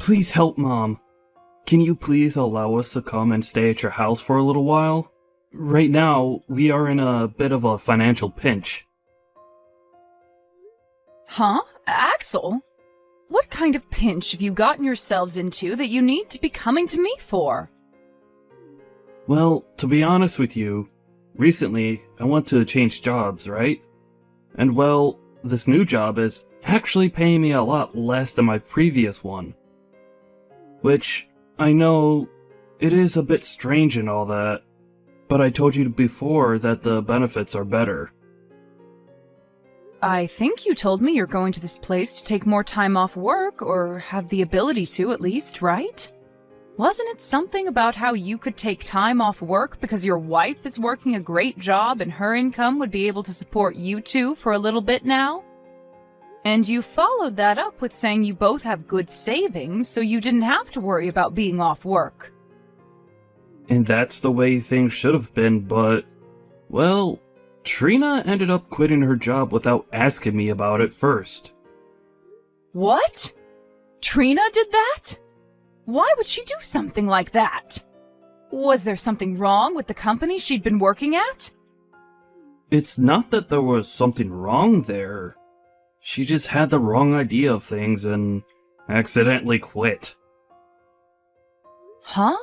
Please help, Mom. Can you please allow us to come and stay at your house for a little while? Right now, we are in a bit of a financial pinch. Huh? Axel? What kind of pinch have you gotten yourselves into that you need to be coming to me for? Well, to be honest with you, recently I want to change jobs, right? And well, this new job is actually paying me a lot less than my previous one. Which, I know, it is a bit strange and all that, but I told you before that the benefits are better. I think you told me you're going to this place to take more time off work, or have the ability to at least, right? Wasn't it something about how you could take time off work because your wife is working a great job and her income would be able to support you two for a little bit now? And you followed that up with saying you both have good savings, so you didn't have to worry about being off work. And that's the way things should have been, but, well, Trina ended up quitting her job without asking me about it first. What? Trina did that? Why would she do something like that? Was there something wrong with the company she'd been working at? It's not that there was something wrong there. She just had the wrong idea of things and accidentally quit. Huh?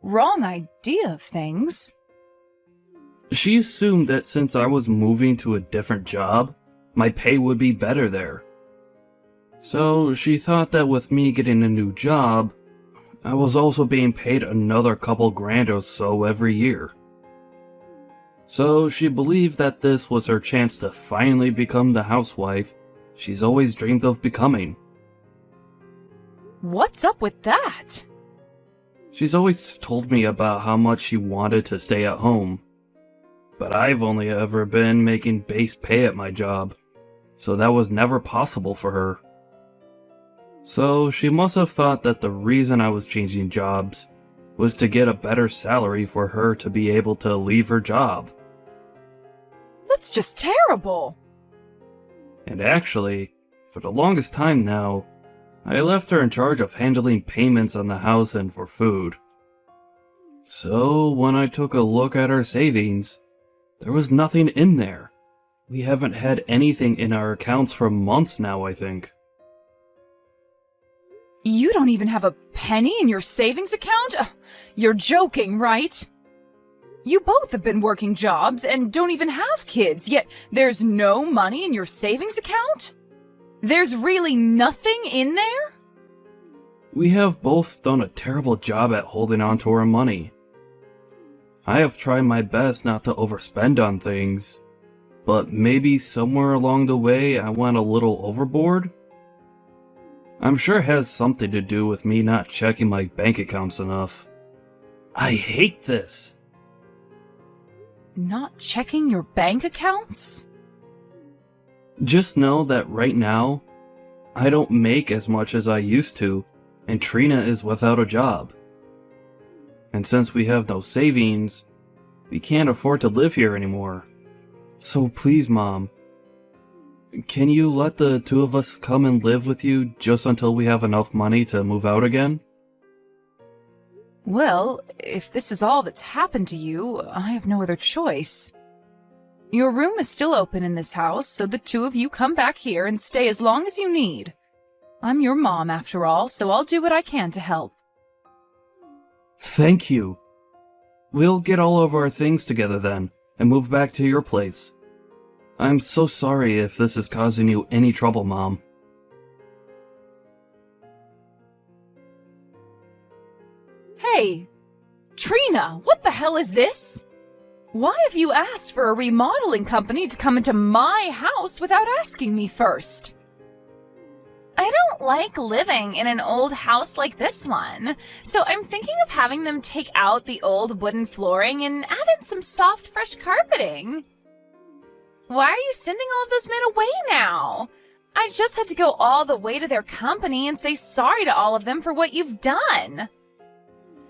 Wrong idea of things? She assumed that since I was moving to a different job, my pay would be better there. So she thought that with me getting a new job, I was also being paid another couple grand or so every year. So she believed that this was her chance to finally become the housewife she's always dreamed of becoming. What's up with that? She's always told me about how much she wanted to stay at home. But I've only ever been making base pay at my job, so that was never possible for her. So she must have thought that the reason I was changing jobs was to get a better salary for her to be able to leave her job. That's just terrible! And actually, for the longest time now, I left her in charge of handling payments on the house and for food. So when I took a look at our savings, there was nothing in there. We haven't had anything in our accounts for months now, I think. You don't even have a penny in your savings account? You're joking, right? You both have been working jobs and don't even have kids, yet there's no money in your savings account? There's really nothing in there? We have both done a terrible job at holding on to our money. I have tried my best not to overspend on things, but maybe somewhere along the way I went a little overboard? I'm sure it has something to do with me not checking my bank accounts enough. I hate this! Not checking your bank accounts? Just know that right now, I don't make as much as I used to, and Trina is without a job. And since we have no savings, we can't afford to live here anymore. So please, Mom, can you let the two of us come and live with you just until we have enough money to move out again? Well, if this is all that's happened to you, I have no other choice. Your room is still open in this house, so the two of you come back here and stay as long as you need. I'm your mom, after all, so I'll do what I can to help. Thank you. We'll get all of our things together then, and move back to your place. I'm so sorry if this is causing you any trouble, Mom. Hey! Trina, what the hell is this? Why have you asked for a remodeling company to come into my house without asking me first? I don't like living in an old house like this one, so I'm thinking of having them take out the old wooden flooring and add in some soft, fresh carpeting. Why are you sending all of those men away now? I just had to go all the way to their company and say sorry to all of them for what you've done.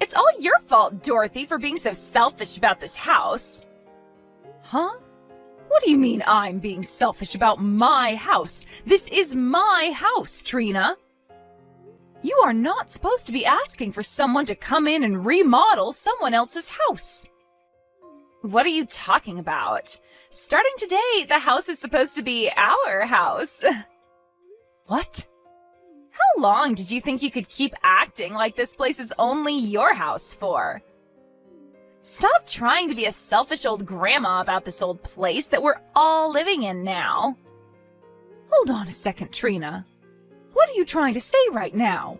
It's all your fault, Dorothy, for being so selfish about this house. Huh? What do you mean I'm being selfish about my house? This is my house, Trina. You are not supposed to be asking for someone to come in and remodel someone else's house. What are you talking about? Starting today, the house is supposed to be our house. What? How long did you think you could keep acting like this place is only your house for? Stop trying to be a selfish old grandma about this old place that we're all living in now. Hold on a second, Trina. What are you trying to say right now?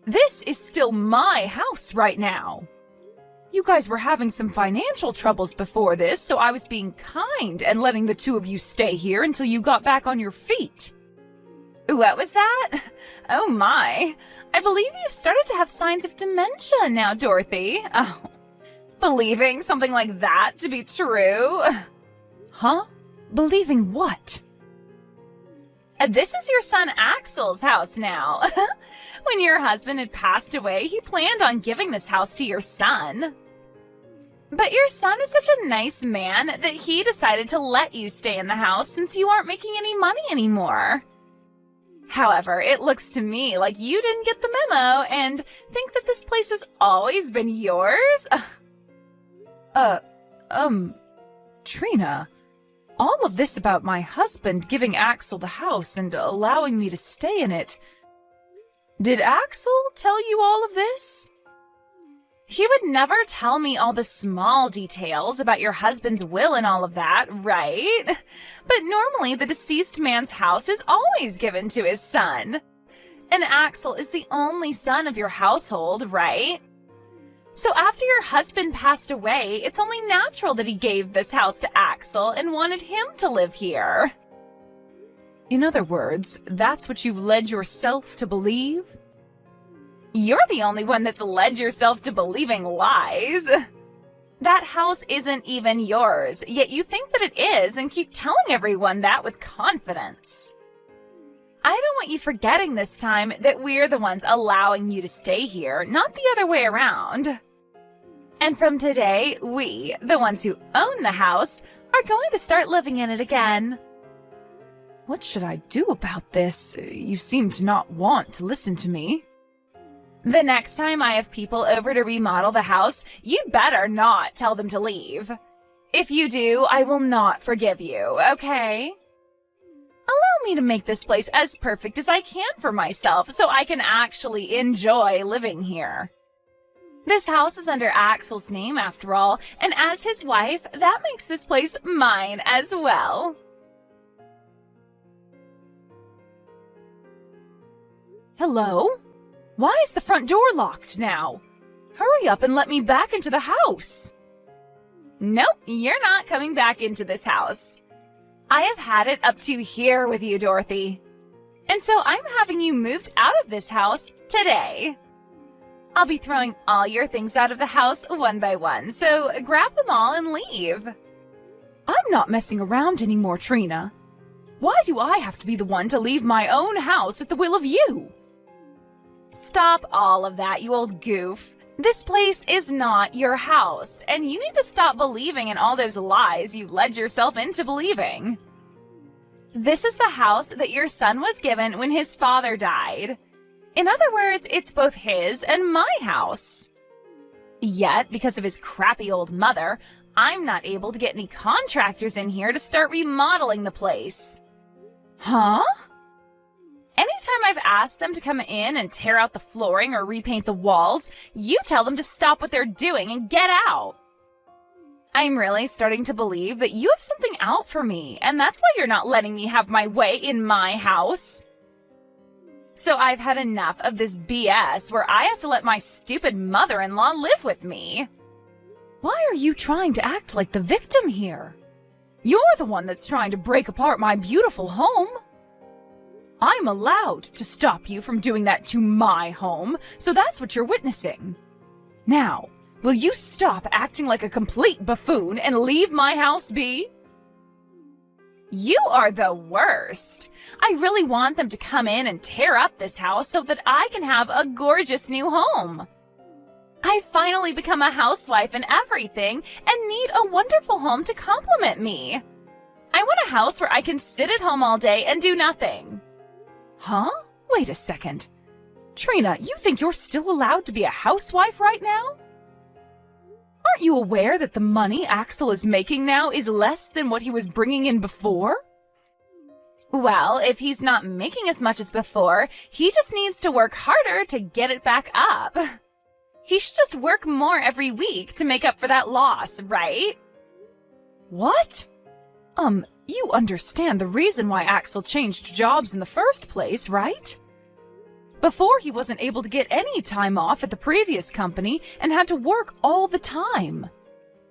This is still my house right now. You guys were having some financial troubles before this, so I was being kind and letting the two of you stay here until you got back on your feet. What was that? Oh my. I believe you've started to have signs of dementia now, Dorothy. Oh, believing something like that to be true? Huh? Believing what? This is your son Axel's house now. When your husband had passed away, he planned on giving this house to your son. But your son is such a nice man that he decided to let you stay in the house since you aren't making any money anymore. However, it looks to me like you didn't get the memo and think that this place has always been yours. Trina, all of this about my husband giving Axel the house and allowing me to stay in it. Did Axel tell you all of this? He would never tell me all the small details about your husband's will and all of that, right? But normally the deceased man's house is always given to his son. And Axel is the only son of your household, right? So after your husband passed away, it's only natural that he gave this house to Axel and wanted him to live here. In other words, that's what you've led yourself to believe? You're the only one that's led yourself to believing lies. That house isn't even yours, yet you think that it is and keep telling everyone that with confidence. I don't want you forgetting this time that we're the ones allowing you to stay here, not the other way around. And from today, we, the ones who own the house, are going to start living in it again. What should I do about this? You seem to not want to listen to me. The next time I have people over to remodel the house, you better not tell them to leave. If you do, I will not forgive you, okay? Allow me to make this place as perfect as I can for myself so I can actually enjoy living here. This house is under Axel's name after all, and as his wife, that makes this place mine as well. Hello? Why is the front door locked now? Hurry up and let me back into the house. Nope, you're not coming back into this house. I have had it up to here with you, Dorothy. And so I'm having you moved out of this house today. I'll be throwing all your things out of the house one by one, so grab them all and leave. I'm not messing around anymore, Trina. Why do I have to be the one to leave my own house at the will of you? Stop all of that, you old goof. This place is not your house, and you need to stop believing in all those lies you led yourself into believing. This is the house that your son was given when his father died. In other words, it's both his and my house. Yet, because of his crappy old mother, I'm not able to get any contractors in here to start remodeling the place. Huh? Anytime I've asked them to come in and tear out the flooring or repaint the walls, you tell them to stop what they're doing and get out. I'm really starting to believe that you have something out for me, and that's why you're not letting me have my way in my house. So I've had enough of this BS where I have to let my stupid mother-in-law live with me. Why are you trying to act like the victim here? You're the one that's trying to break apart my beautiful home. I'm allowed to stop you from doing that to my home, so that's what you're witnessing. Now, will you stop acting like a complete buffoon and leave my house be? You are the worst. I really want them to come in and tear up this house so that I can have a gorgeous new home. I've finally become a housewife and everything and need a wonderful home to complement me. I want a house where I can sit at home all day and do nothing. Huh? Wait a second. Trina, you think you're still allowed to be a housewife right now? Aren't you aware that the money Axel is making now is less than what he was bringing in before? Well, if he's not making as much as before, he just needs to work harder to get it back up. He should just work more every week to make up for that loss, right? What? You understand the reason why Axel changed jobs in the first place, right? Before, he wasn't able to get any time off at the previous company and had to work all the time.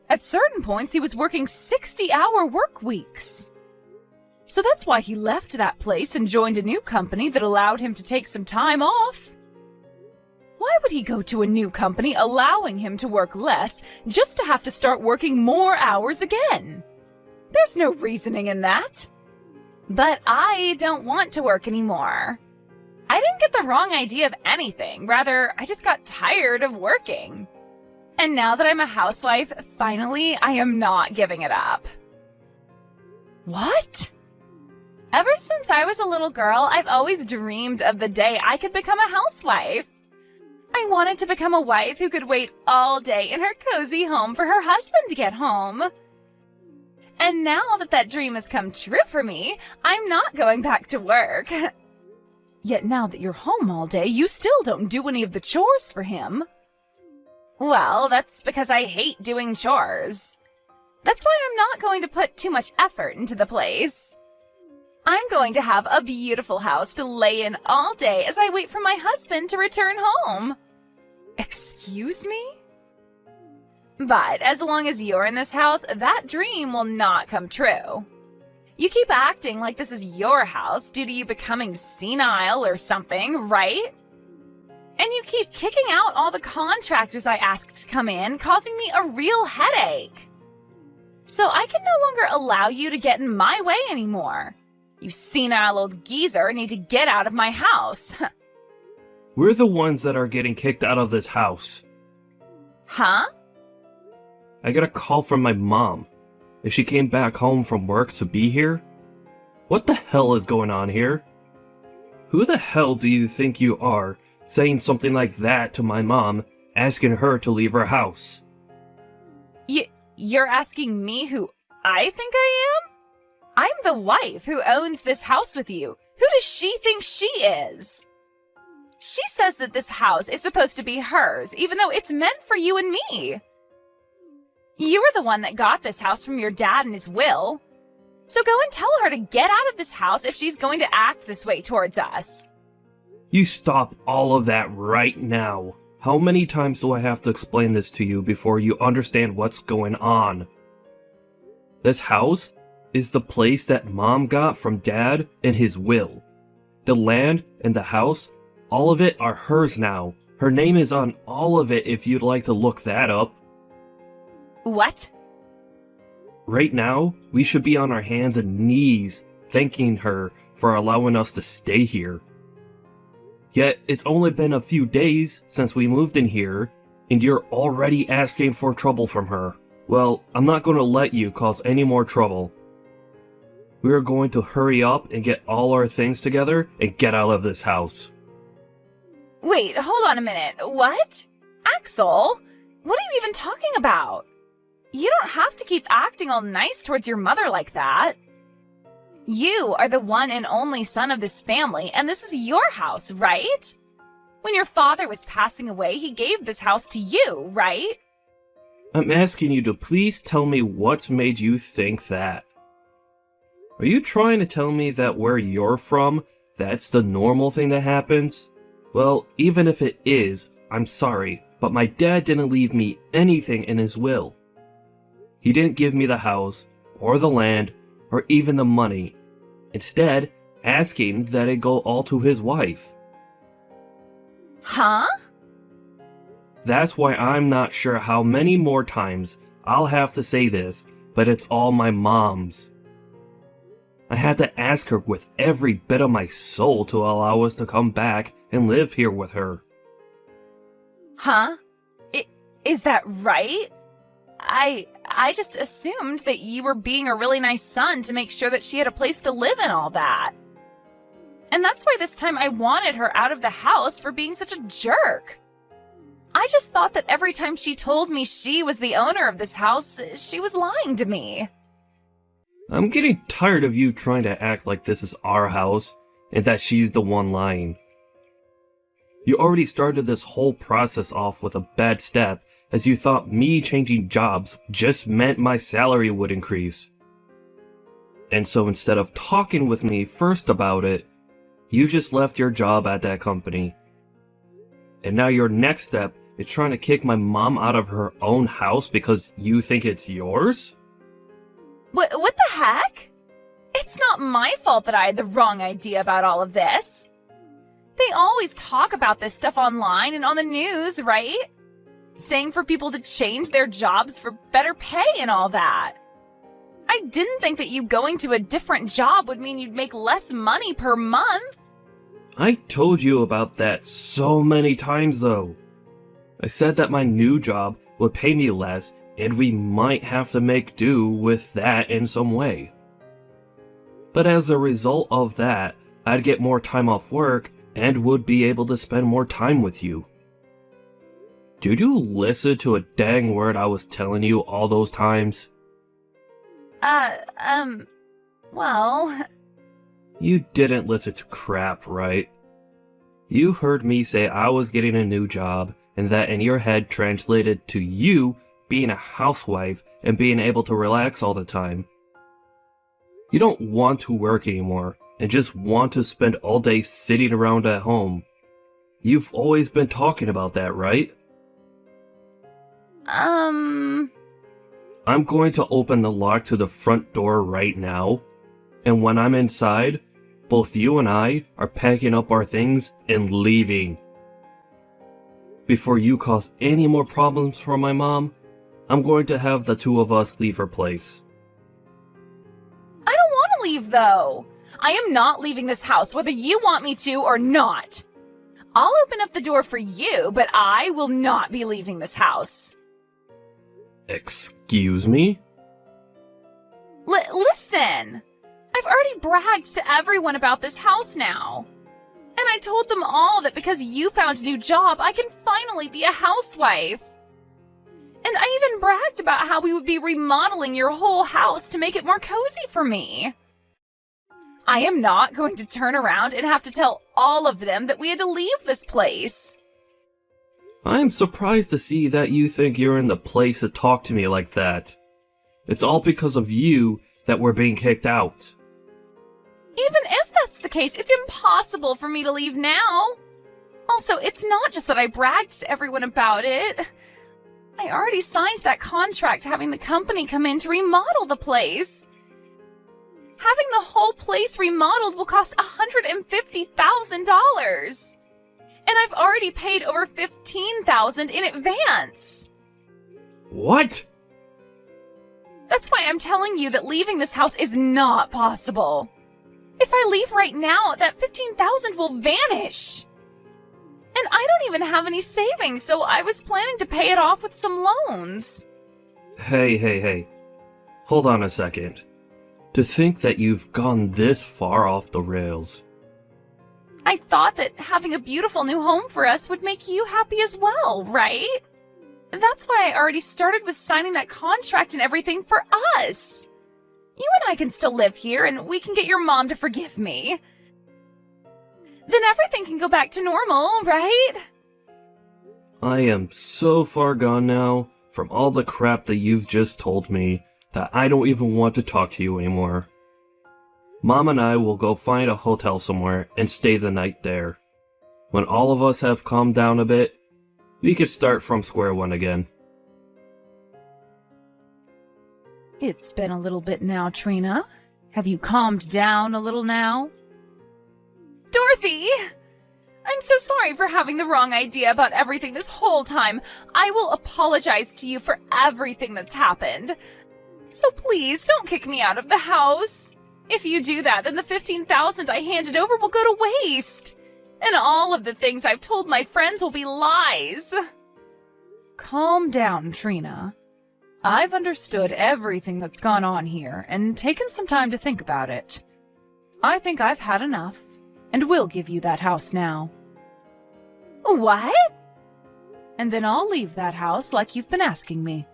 At certain points, he was working 60-hour work weeks. So that's why he left that place and joined a new company that allowed him to take some time off. Why would he go to a new company allowing him to work less just to have to start working more hours again? There's no reasoning in that. But I don't want to work anymore. I didn't get the wrong idea of anything. Rather, I just got tired of working. And now that I'm a housewife, finally, I am not giving it up. What? Ever since I was a little girl, I've always dreamed of the day I could become a housewife. I wanted to become a wife who could wait all day in her cozy home for her husband to get home. And now that that dream has come true for me, I'm not going back to work. Yet now that you're home all day, you still don't do any of the chores for him. Well, that's because I hate doing chores. That's why I'm not going to put too much effort into the place. I'm going to have a beautiful house to lay in all day as I wait for my husband to return home. Excuse me? But as long as you're in this house, that dream will not come true. You keep acting like this is your house due to you becoming senile or something, right? And you keep kicking out all the contractors I asked to come in, causing me a real headache. So I can no longer allow you to get in my way anymore. You senile old geezer need to get out of my house. We're the ones that are getting kicked out of this house. Huh? I got a call from my mom. If she came back home from work to be here? What the hell is going on here? Who the hell do you think you are, saying something like that to my mom, asking her to leave her house? You're asking me who I think I am? I'm the wife who owns this house with you. Who does she think she is? She says that this house is supposed to be hers, even though it's meant for you and me. You were the one that got this house from your dad in his will. So go and tell her to get out of this house if she's going to act this way towards us. You stop all of that right now. How many times do I have to explain this to you before you understand what's going on? This house is the place that Mom got from Dad in his will. The land and the house, all of it are hers now. Her name is on all of it if you'd like to look that up. What? Right now, we should be on our hands and knees thanking her for allowing us to stay here. Yet, it's only been a few days since we moved in here, and you're already asking for trouble from her. Well, I'm not going to let you cause any more trouble. We are going to hurry up and get all our things together and get out of this house. Wait, hold on a minute. What? Axel? What are you even talking about? You don't have to keep acting all nice towards your mother like that. You are the one and only son of this family, and this is your house, right? When your father was passing away, he gave this house to you, right? I'm asking you to please tell me what's made you think that. Are you trying to tell me that where you're from, that's the normal thing that happens? Well, even if it is, I'm sorry, but my dad didn't leave me anything in his will. He didn't give me the house, or the land, or even the money. Instead, asking that it go all to his wife. Huh? That's why I'm not sure how many more times I'll have to say this, but it's all my mom's. I had to ask her with every bit of my soul to allow us to come back and live here with her. Huh? Is that right? I just assumed that you were being a really nice son to make sure that she had a place to live and all that. And that's why this time I wanted her out of the house for being such a jerk. I just thought that every time she told me she was the owner of this house, she was lying to me. I'm getting tired of you trying to act like this is our house and that she's the one lying. You already started this whole process off with a bad step, as you thought me changing jobs just meant my salary would increase. And so instead of talking with me first about it, you just left your job at that company. And now your next step is trying to kick my mom out of her own house because you think it's yours? What the heck? It's not my fault that I had the wrong idea about all of this. They always talk about this stuff online and on the news, right? Saying for people to change their jobs for better pay and all that. I didn't think that you going to a different job would mean you'd make less money per month. I told you about that so many times though. I said that my new job would pay me less and we might have to make do with that in some way. But as a result of that, I'd get more time off work and would be able to spend more time with you. Did you listen to a dang word I was telling you all those times? Well... You didn't listen to crap, right? You heard me say I was getting a new job, and that in your head translated to you being a housewife and being able to relax all the time. You don't want to work anymore, and just want to spend all day sitting around at home. You've always been talking about that, right? I'm going to open the lock to the front door right now, and when I'm inside, both you and I are packing up our things and leaving. Before you cause any more problems for my mom, I'm going to have the two of us leave her place. I don't want to leave, though. I am not leaving this house, whether you want me to or not. I'll open up the door for you, but I will not be leaving this house. Excuse me? Listen! I've already bragged to everyone about this house now. And I told them all that because you found a new job, I can finally be a housewife. And I even bragged about how we would be remodeling your whole house to make it more cozy for me. I am not going to turn around and have to tell all of them that we had to leave this place. I'm surprised to see that you think you're in the place to talk to me like that. It's all because of you that we're being kicked out. Even if that's the case, it's impossible for me to leave now. Also, it's not just that I bragged to everyone about it. I already signed that contract having the company come in to remodel the place. Having the whole place remodeled will cost $150,000. And I've already paid over $15,000 in advance. What? That's why I'm telling you that leaving this house is not possible. If I leave right now, that $15,000 will vanish. And I don't even have any savings, so I was planning to pay it off with some loans. Hey. Hold on a second. To think that you've gone this far off the rails. I thought that having a beautiful new home for us would make you happy as well, right? That's why I already started with signing that contract and everything for us. You and I can still live here, and we can get your mom to forgive me. Then everything can go back to normal, right? I am so far gone now from all the crap that you've just told me that I don't even want to talk to you anymore. Mom and I will go find a hotel somewhere and stay the night there. When all of us have calmed down a bit, we could start from square one again. It's been a little bit now, Trina. Have you calmed down a little now? Dorothy! I'm so sorry for having the wrong idea about everything this whole time. I will apologize to you for everything that's happened. So please, don't kick me out of the house. If you do that, then the $15,000 I handed over will go to waste. And all of the things I've told my friends will be lies. Calm down, Trina. I've understood everything that's gone on here and taken some time to think about it. I think I've had enough, and we'll give you that house now. What? And then I'll leave that house like you've been asking me.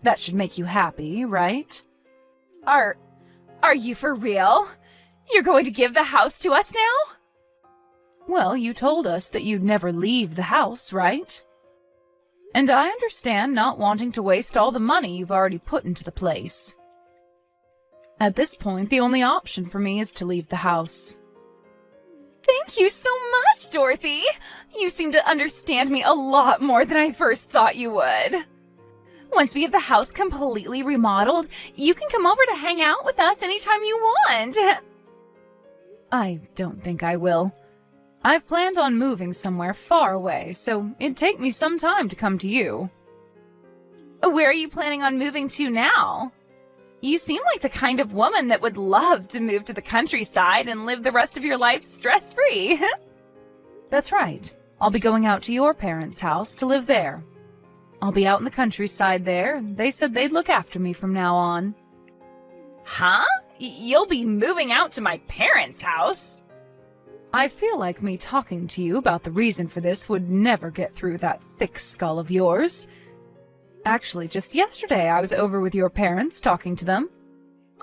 That should make you happy, right? Are you for real? You're going to give the house to us now? Well, you told us that you'd never leave the house, right? And I understand not wanting to waste all the money you've already put into the place. At this point, the only option for me is to leave the house. Thank you so much, Dorothy. You seem to understand me a lot more than I first thought you would. Once we have the house completely remodeled, you can come over to hang out with us anytime you want. I don't think I will. I've planned on moving somewhere far away, so it'd take me some time to come to you. Where are you planning on moving to now? You seem like the kind of woman that would love to move to the countryside and live the rest of your life stress-free. That's right. I'll be going out to your parents' house to live there. I'll be out in the countryside there, and they said they'd look after me from now on. Huh? You'll be moving out to my parents' house? I feel like me talking to you about the reason for this would never get through that thick skull of yours. Actually, just yesterday I was over with your parents talking to them.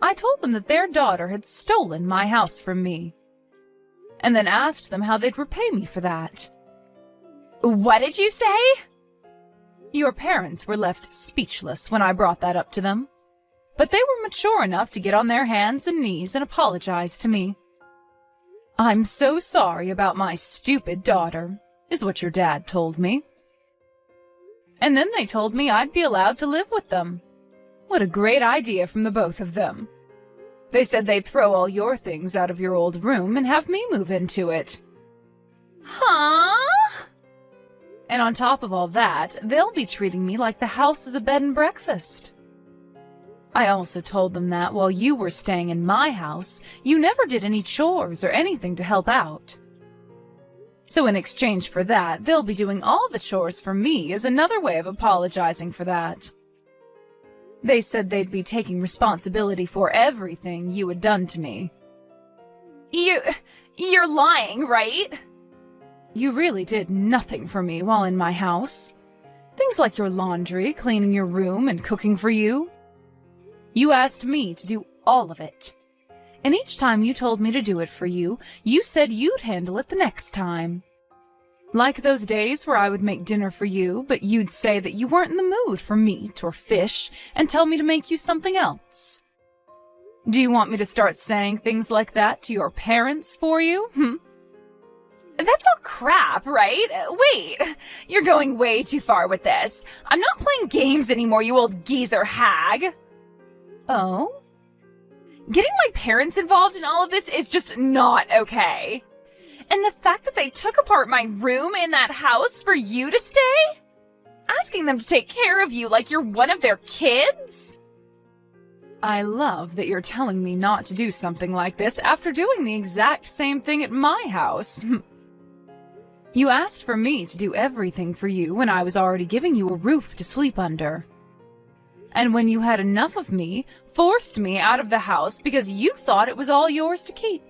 I told them that their daughter had stolen my house from me, and then asked them how they'd repay me for that. What did you say? Your parents were left speechless when I brought that up to them, but they were mature enough to get on their hands and knees and apologize to me. I'm so sorry about my stupid daughter, is what your dad told me. And then they told me I'd be allowed to live with them. What a great idea from the both of them. They said they'd throw all your things out of your old room and have me move into it. Huh? And on top of all that, they'll be treating me like the house is a bed and breakfast. I also told them that while you were staying in my house, you never did any chores or anything to help out. So in exchange for that, they'll be doing all the chores for me as another way of apologizing for that. They said they'd be taking responsibility for everything you had done to me. You're lying, right? You really did nothing for me while in my house. Things like your laundry, cleaning your room, and cooking for you. You asked me to do all of it. And each time you told me to do it for you, you said you'd handle it the next time. Like those days where I would make dinner for you, but you'd say that you weren't in the mood for meat or fish and tell me to make you something else. Do you want me to start saying things like that to your parents for you? That's all crap, right? Wait, you're going way too far with this. I'm not playing games anymore, you old geezer hag. Oh? Getting my parents involved in all of this is just not okay. And the fact that they took apart my room in that house for you to stay? Asking them to take care of you like you're one of their kids? I love that you're telling me not to do something like this after doing the exact same thing at my house. You asked for me to do everything for you when I was already giving you a roof to sleep under. And when you had enough of me, forced me out of the house because you thought it was all yours to keep.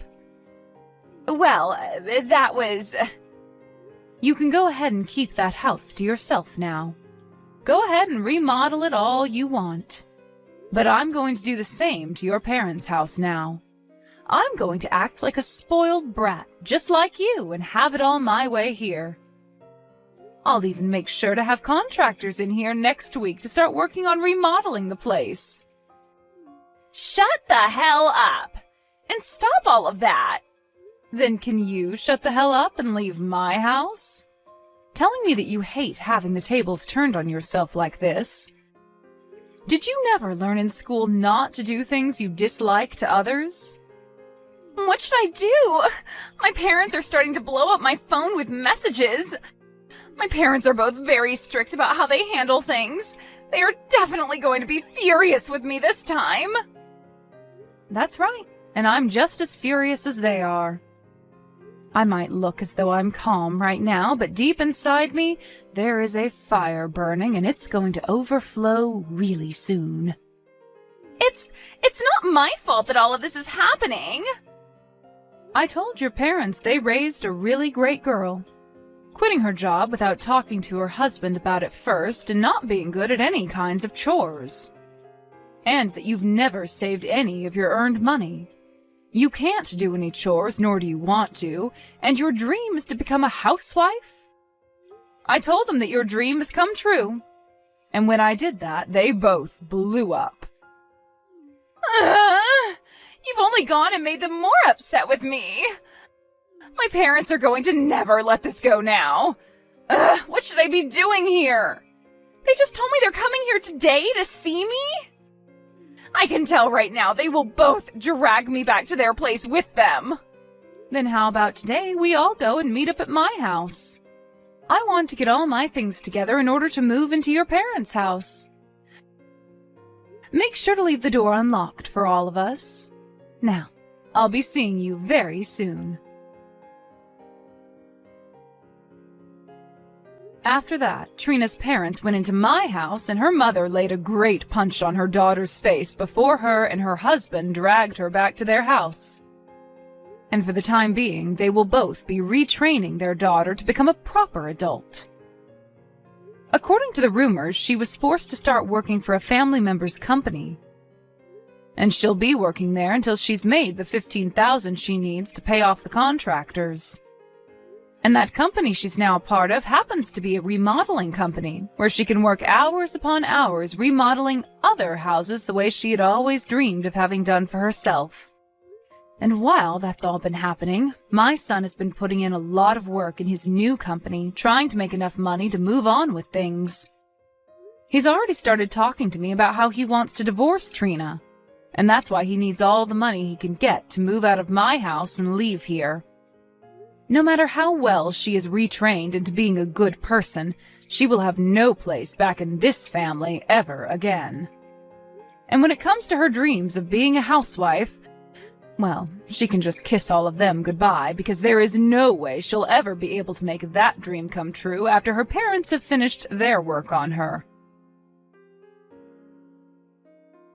Well, that was... You can go ahead and keep that house to yourself now. Go ahead and remodel it all you want. But I'm going to do the same to your parents' house now. I'm going to act like a spoiled brat, just like you, and have it all my way here. I'll even make sure to have contractors in here next week to start working on remodeling the place. Shut the hell up! And stop all of that! Then can you shut the hell up and leave my house? Telling me that you hate having the tables turned on yourself like this. Did you never learn in school not to do things you dislike to others? What should I do? My parents are starting to blow up my phone with messages. My parents are both very strict about how they handle things. They are definitely going to be furious with me this time. That's right, and I'm just as furious as they are. I might look as though I'm calm right now, but deep inside me, there is a fire burning and it's going to overflow really soon. It's not my fault that all of this is happening. I told your parents they raised a really great girl. Quitting her job without talking to her husband about it first and not being good at any kinds of chores. And that you've never saved any of your earned money. You can't do any chores, nor do you want to, and your dream is to become a housewife? I told them that your dream has come true. And when I did that, they both blew up. You've only gone and made them more upset with me. My parents are going to never let this go now. What should I be doing here? They just told me they're coming here today to see me? I can tell right now they will both drag me back to their place with them. Then how about today we all go and meet up at my house? I want to get all my things together in order to move into your parents' house. Make sure to leave the door unlocked for all of us. Now, I'll be seeing you very soon. After that, Trina's parents went into my house and her mother laid a great punch on her daughter's face before her and her husband dragged her back to their house. And for the time being, they will both be retraining their daughter to become a proper adult. According to the rumors, she was forced to start working for a family member's company. And she'll be working there until she's made the $15,000 she needs to pay off the contractors. And that company she's now a part of happens to be a remodeling company, where she can work hours upon hours remodeling other houses the way she had always dreamed of having done for herself. And while that's all been happening, my son has been putting in a lot of work in his new company, trying to make enough money to move on with things. He's already started talking to me about how he wants to divorce Trina, and that's why he needs all the money he can get to move out of my house and leave here. No matter how well she is retrained into being a good person, she will have no place back in this family ever again. And when it comes to her dreams of being a housewife, well, she can just kiss all of them goodbye, because there is no way she'll ever be able to make that dream come true after her parents have finished their work on her.